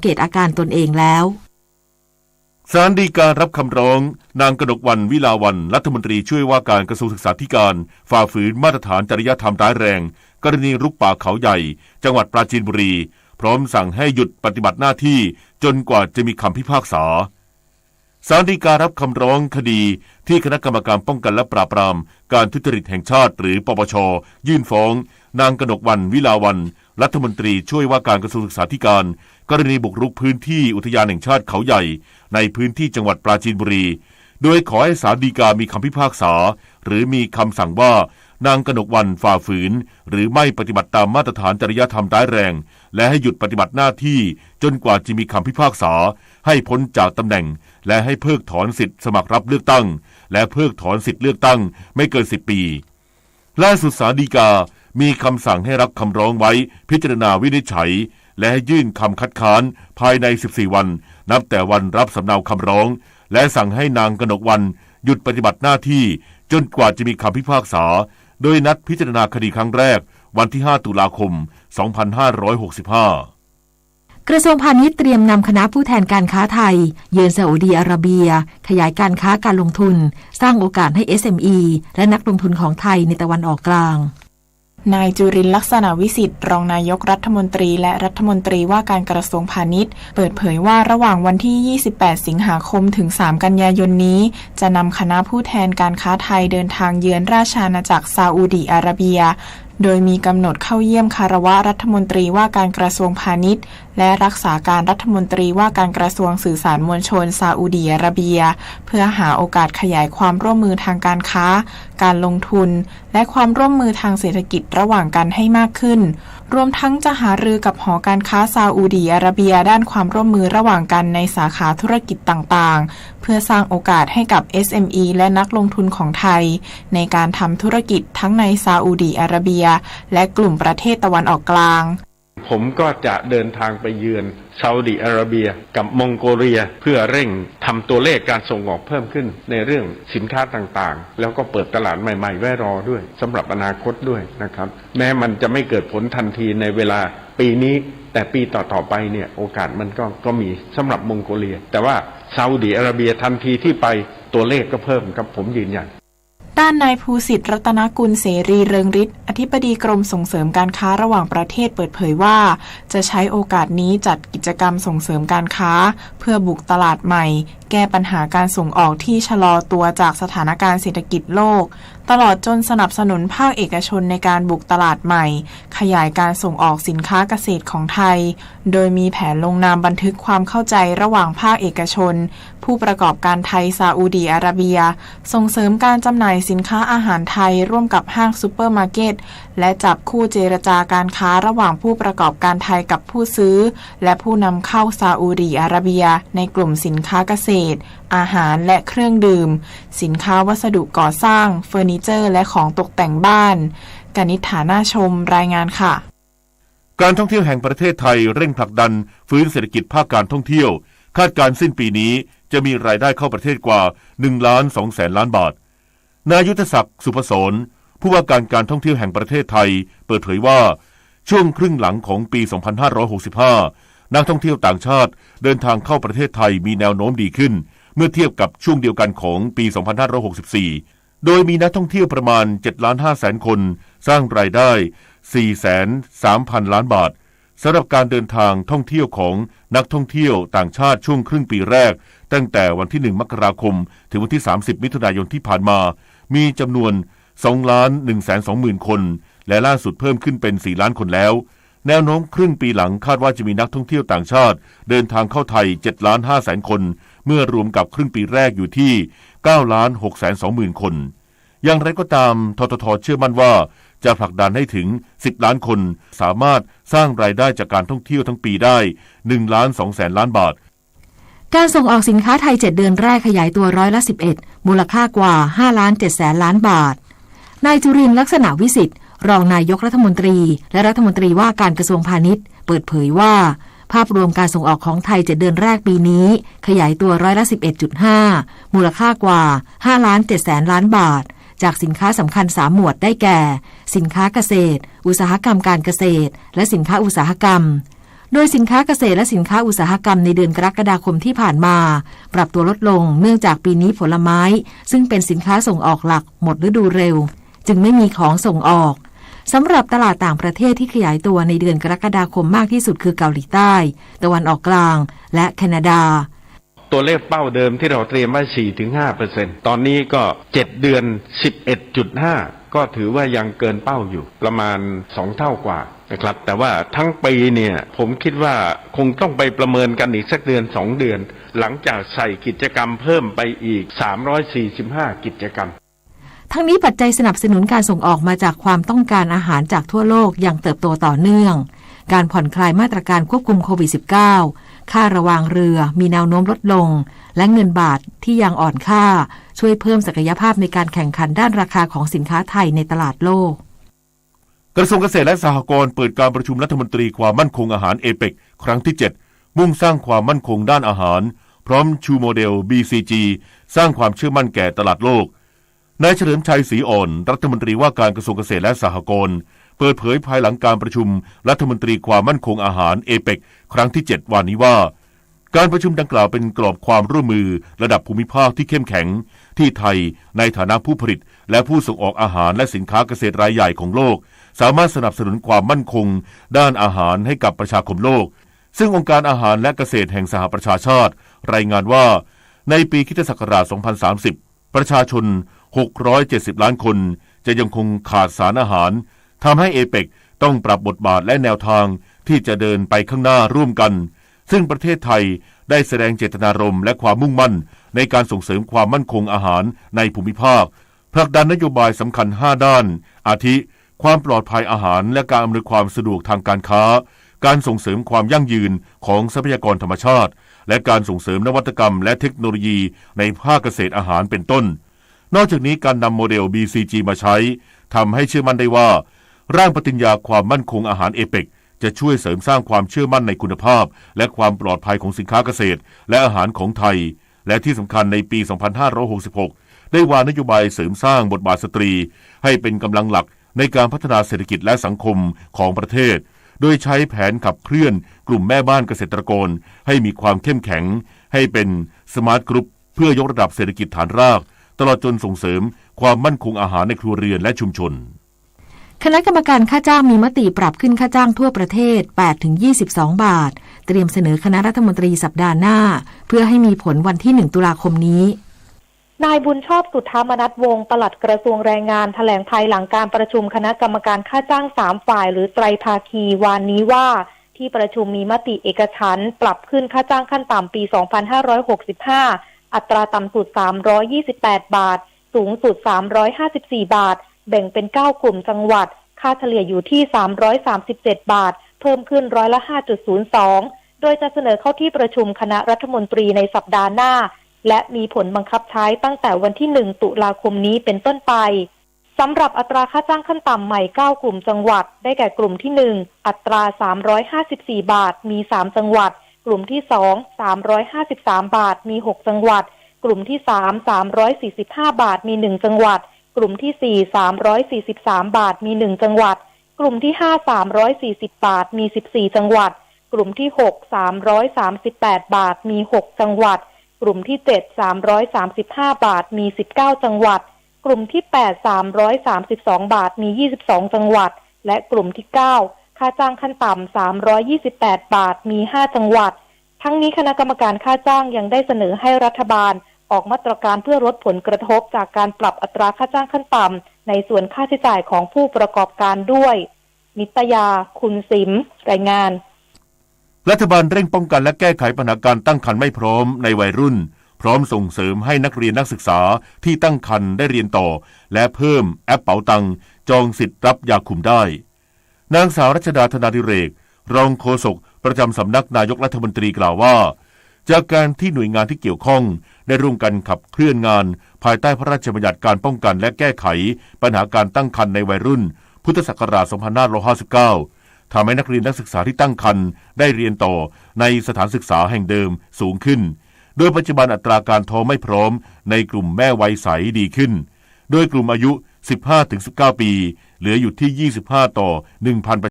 เกตอาการตนเองแล้วศาลฎีการับคำร้องนางกนกวรรณ วิลาวัลย์รัฐมนตรีช่วยว่าการกระทรวงศึกษาธิการฝ่าฝืนมาตรฐานจริยธรรมร้ายแรงกรณีรุกป่าเขาใหญ่จังหวัดปราจีนบุรีพร้อมสั่งให้หยุดปฏิบัติหน้าที่จนกว่าจะมีคำพิพากษาศาลฎีการับคำร้องคดีที่คณะกรรมการป้องกันและปราบปรามการทุจริตแห่งชาติหรือปปช.ยื่นฟ้องนางกนกวรรณ วิลาวัลย์รัฐมนตรีช่วยว่าการกระทรวงศึกษาธิการกรณีบุกรุกพื้นที่อุทยานแห่งชาติเขาใหญ่ในพื้นที่จังหวัดปราจีนบุรีโดยขอให้ศาลฎีกามีคำพิพากษาหรือมีคำสั่งว่านางกนกวรรณฝ่าฝืนหรือไม่ปฏิบัติตามมาตรฐานจริยธรรมร้ายแรงและให้หยุดปฏิบัติหน้าที่จนกว่าจะมีคำพิพากษาให้พ้นจากตำแหน่งและให้เพิกถอนสิทธิสมัครรับเลือกตั้งและเพิกถอนสิทธิเลือกตั้งไม่เกิน10 ปีล่าสุดศาลฎีกามีคำสั่งให้รับคำร้องไว้พิจารณาวินิจฉัยและให้ยื่นคำคัดค้านภายใน14 วันนับแต่วันรับสำเนาคำร้องและสั่งให้นางกนกวรรณหยุดปฏิบัติหน้าที่จนกว่าจะมีคำพิพากษาโดยนัดพิจารณาคดีครั้งแรกวันที่5 ตุลาคม 2565 กระทรวงพาณิชย์เตรียมนำคณะผู้แทนการค้าไทยเยือนซาอุดีอาระเบียขยายการค้าการลงทุนสร้างโอกาสให้ SME และนักลงทุนของไทยในตะวันออกกลางนายจุรินทร์ลักษณะวิสิทธิ์รองนายกรัฐมนตรีและรัฐมนตรีว่าการกระทรวงพาณิชย์เปิดเผยว่าระหว่างวันที่28 สิงหาคมถึง3 กันยายนนี้จะนำคณะผู้แทนการค้าไทยเดินทางเยือนราชอาณาจักรซาอุดิอาระเบียโดยมีกำหนดเข้าเยี่ยมคารวะรัฐมนตรีว่าการกระทรวงพาณิชย์และรักษาการรัฐมนตรีว่าการกระทรวงสื่อสารมวลชนซาอุดิอาระเบียเพื่อหาโอกาสขยายความร่วมมือทางการค้าการลงทุนและความร่วมมือทางเศรษฐกิจระหว่างกันให้มากขึ้นรวมทั้งจะหารือกับหอการค้าซาอุดิอาระเบียด้านความร่วมมือระหว่างกันในสาขาธุรกิจต่างๆเพื่อสร้างโอกาสให้กับ SME และนักลงทุนของไทยในการทำธุรกิจทั้งในซาอุดิอาระเบียและกลุ่มประเทศตะวันออกกลางผมก็จะเดินทางไปเยือนซาอุดิอาระเบียกับมองโกเลียเพื่อเร่งทำตัวเลขการส่งออกเพิ่มขึ้นในเรื่องสินค้าต่างๆแล้วก็เปิดตลาดใหม่ๆไว้รอด้วยสำหรับอนาคตด้วยนะครับแม้มันจะไม่เกิดผลทันทีในเวลาปีนี้แต่ปีต่อๆไปเนี่ยโอกาสมันก็มีสำหรับมองโกเลียแต่ว่าซาอุดิอาระเบียทันทีที่ไปตัวเลขก็เพิ่มครับผมยืนยันด้านนายภูสิทธิ์รัตนกุลเสรีเริงฤทธิ์อธิบดีกรมส่งเสริมการค้าระหว่างประเทศเปิดเผยว่าจะใช้โอกาสนี้จัดกิจกรรมส่งเสริมการค้าเพื่อบุกตลาดใหม่แก้ปัญหาการส่งออกที่ชะลอตัวจากสถานการณ์เศรษฐกิจโลกตลอดจนสนับสนุนภาคเอกชนในการบุกตลาดใหม่ขยายการส่งออกสินค้าเกษตรของไทยโดยมีแผนลงนามบันทึกความเข้าใจระหว่างภาคเอกชนผู้ประกอบการไทยซาอุดิอาระเบียส่งเสริมการจำหน่ายสินค้าอาหารไทยร่วมกับห้างซูเปอร์มาร์เก็ตและจับคู่เจรจาการค้าระหว่างผู้ประกอบการไทยกับผู้ซื้อและผู้นำเข้าซาอุดิอาระเบียในกลุ่มสินค้าเกษตรอาหารและเครื่องดื่มสินค้าวัสดุก่อสร้างเฟอร์นิเจอร์และของตกแต่งบ้านกนิษฐาน่าชมรายงานค่ะการท่องเที่ยวแห่งประเทศไทยเร่งผลักดันฟื้นเศรษฐกิจภาคการท่องเที่ยวคาดการสิ้นปีนี้จะมีรายได้เข้าประเทศกว่า 1.2 ล้านบาทนายยุทธศักดิ์สุพศรผู้ว่าการท่องเที่ยวแห่งประเทศไทยเปิดเผยว่าช่วงครึ่งหลังของปี 2565 นักท่องเที่ยวต่างชาติเดินทางเข้าประเทศไทยมีแนวโน้มดีขึ้นเมื่อเทียบกับช่วงเดียวกันของปี 2564 โดยมีนักท่องเที่ยวประมาณ 7,500,000 คนสร้างรายได้ 430,000 ล้านบาทสำหรับการเดินทางท่องเที่ยวของนักท่องเที่ยวต่างชาติช่วงครึ่งปีแรกตั้งแต่วันที่ 1 มกราคมถึงวันที่ 30 มิถุนายนที่ผ่านมามีจำนวน 2,120,000 คนและล่าสุดเพิ่มขึ้นเป็น 4 ล้านคนแล้วแนวโน้มครึ่งปีหลังคาดว่าจะมีนักท่องเที่ยวต่างชาติเดินทางเข้าไทย 7,500,000 คนเมื่อรวมกับครึ่งปีแรกอยู่ที่ 9,620,000 คนอย่างไรก็ตามททท.เชื่อมั่นว่าจะผลักดันให้ถึง 10 ล้านคนสามารถสร้างรายได้จากการท่องเที่ยวทั้งปีได้ 1.2 ล้านบาทการส่งออกสินค้าไทย7 เดือนแรกขยายตัว11%มูลค่ากว่า 5.7 ล้านบาทนายจุรินทร์ลักษณะวิสิทธิ์รองนายกรัฐมนตรีและรัฐมนตรีว่าการกระทรวงพาณิชย์เปิดเผยว่าภาพรวมการส่งออกของไทย7 เดือนแรกปีนี้ขยายตัว11.5%มูลค่ากว่า 5.7 ล้านบาทจากสินค้าสำคัญ3 หมวดได้แก่สินค้าเกษตรอุตสาหกรรมการเกษตรและสินค้าอุตสาหกรรม โดยสินค้าเกษตรและสินค้าอุตสาหกรรมในเดือนกรกฎาคมที่ผ่านมาปรับตัวลดลงเนื่องจากปีนี้ผลไม้ซึ่งเป็นสินค้าส่งออกหลักหมดฤดูเร็วจึงไม่มีของส่งออกสำหรับตลาดต่างประเทศที่ขยายตัวในเดือนกรกฎาคมมากที่สุดคือเกาหลีใต้ตะวันออกกลางและแคนาดาตัวเลขเป้าเดิมที่เราเตรียมไว้ 4-5% ตอนนี้ก็7เดือน 11.5 ก็ถือว่ายังเกินเป้าอยู่ประมาณ2เท่ากว่านะครับแต่ว่าทั้งปีเนี่ยผมคิดว่าคงต้องไปประเมินกันอีกสักเดือน2เดือนหลังจากใส่กิจกรรมเพิ่มไปอีก345กิจกรรมทั้งนี้ปัจจัยสนับสนุนการส่งออกมาจากความต้องการอาหารจากทั่วโลกอย่างเติบโตต่อเนื่องการผ่อนคลายมาตรการควบคุมโควิด -19 ค่าระวางเรือมีแนวโน้มลดลงและเงินบาทที่ยังอ่อนค่าช่วยเพิ่มศักยภาพในการแข่งขันด้านราคาของสินค้าไทยในตลาดโลกกระทรวงเกษตรและสหกรณ์เปิดการประชุมรัฐมนตรีความมั่นคงอาหารเอเปกครั้งที่7มุ่งสร้างความมั่นคงด้านอาหารพร้อมชูโมเดล BCG สร้างความเชื่อมั่นแก่ตลาดโลกนายเฉลิมชัยศรีอ่อนรัฐมนตรีว่าการกระทรวงเกษตรและสหกรณ์เปิดเผยภายหลังการประชุมรัฐมนตรีความมั่นคงอาหารเอเปกครั้งที่7วันนี้ว่าการประชุมดังกล่าวเป็นกรอบความร่วมมือระดับภูมิภาคที่เข้มแข็งที่ไทยในฐานะผู้ผลิตและผู้ส่งออกอาหารและสินค้าเกษตรรายใหญ่ของโลกสามารถสนับสนุนความมั่นคงด้านอาหารให้กับประชาคมโลกซึ่งองค์การอาหารและเกษตรแห่งสหประชาชาติรายงานว่าในปีค.ศ. 2030ประชาชน670ล้านคนจะยังคงขาดสารอาหารทำให้เอเปกต้องปรับบทบาทและแนวทางที่จะเดินไปข้างหน้าร่วมกันซึ่งประเทศไทยได้แสดงเจตนารมณ์และความมุ่งมั่นในการส่งเสริมความมั่นคงอาหารในภูมิภาคผลักดันนโยบายสำคัญ5ด้านอาทิความปลอดภัยอาหารและการอำนวยความสะดวกทางการค้าการส่งเสริมความยั่งยืนของทรัพยากรธรรมชาติและการส่งเสริมนวัตกรรมและเทคโนโลยีในภาคเกษตรอาหารเป็นต้นนอกจากนี้การนำโมเดล BCG มาใช้ทำให้เชื่อมั่นได้ว่าร่างปฏิญญาความมั่นคงอาหารเอเปกจะช่วยเสริมสร้างความเชื่อมั่นในคุณภาพและความปลอดภัยของสินค้าเกษตรและอาหารของไทยและที่สำคัญในปี 2566 ได้วางนโยบายเสริมสร้างบทบาทสตรีให้เป็นกำลังหลักในการพัฒนาเศรษฐกิจและสังคมของประเทศโดยใช้แผนขับเคลื่อนกลุ่มแม่บ้านเกษตรกรให้มีความเข้มแข็งให้เป็นสมาร์ทกรุ๊ปเพื่อยกระดับเศรษฐกิจฐานรากตลอดจนส่งเสริมความมั่นคงอาหารในครัวเรือนและชุมชนคณะกรรมการค่าจ้างมีมติปรับขึ้นค่าจ้างทั่วประเทศ 8-22 บาทเตรียมเสนอคณะรัฐมนตรีสัปดาห์หน้าเพื่อให้มีผลวันที่1ตุลาคมนี้นายบุญชอบสุทธามนัสวงศ์ปลัดกระทรวงแรงงานแถลงภายหลังการประชุมคณะกรรมการค่าจ้าง3ฝ่ายหรือไตรภาคีวานนี้ว่าที่ประชุมมีมติเอกฉันท์ปรับขึ้นค่าจ้างขั้นต่ำปี 2565 อัตราต่ำสุด328 บาทสูงสุด354 บาทแบ่งเป็น9กลุ่มจังหวัดค่าเฉลี่ยอยู่ที่337 บาทเพิ่มขึ้น5.02% โดยจะเสนอเข้าที่ประชุมคณะรัฐมนตรีในสัปดาห์หน้าและมีผลบังคับใช้ตั้งแต่วันที่1ตุลาคมนี้เป็นต้นไปสำหรับอัตราค่าจ้างขั้นต่ำใหม่9กลุ่มจังหวัดได้แก่กลุ่มที่1อัตรา354บาทมี3จังหวัดกลุ่มที่2 353บาทมี6จังหวัดกลุ่มที่3 345บาทมี1จังหวัดกลุ่มที่4 343บาทมี1จังหวัดกลุ่มที่5 340บาทมี14จังหวัดกลุ่มที่6 338บาทมี6จังหวัดกลุ่มที่7 335บาทมี19จังหวัดกลุ่มที่8 332บาทมี22จังหวัดและกลุ่มที่9ค่าจ้างขั้นต่ำ328บาทมี5จังหวัดทั้งนี้คณะกรรมการค่าจ้างยังได้เสนอให้รัฐบาลออกมาตรการเพื่อลดผลกระทบจากการปรับอัตราค่าจ้างขั้นต่ำในส่วนค่าใช้จ่ายของผู้ประกอบการด้วยนิตยาคุณสิมรายงานรัฐบาลเร่งป้องกันและแก้ไขปัญหาการตั้งครรภ์ไม่พร้อมในวัยรุ่นพร้อมส่งเสริมให้นักเรียนนักศึกษาที่ตั้งครรภ์ได้เรียนต่อและเพิ่มแอปเป๋าตังจองสิทธิ์รับยาคุมได้นางสาวรัชดาธนาดิเรกรองโฆษกประจำสำนักนายกรัฐมนตรีกล่าวว่าจากการที่หน่วยงานที่เกี่ยวข้องได้ร่วมกันขับเคลื่อนงานภายใต้พระราชบัญญัติการป้องกันและแก้ไขปัญหาการตั้งครรภ์ในวัยรุ่นพุทธศักราช 2559 ทำให้นักเรียนนักศึกษาที่ตั้งครรภ์ได้เรียนต่อในสถานศึกษาแห่งเดิมสูงขึ้นโดยปัจจุบันอัตราการท้องไม่พร้อมในกลุ่มแม่วัยใสดีขึ้นโดยกลุ่มอายุ 15-19 ปีเหลืออยู่ที่ 25 ต่อ 1,000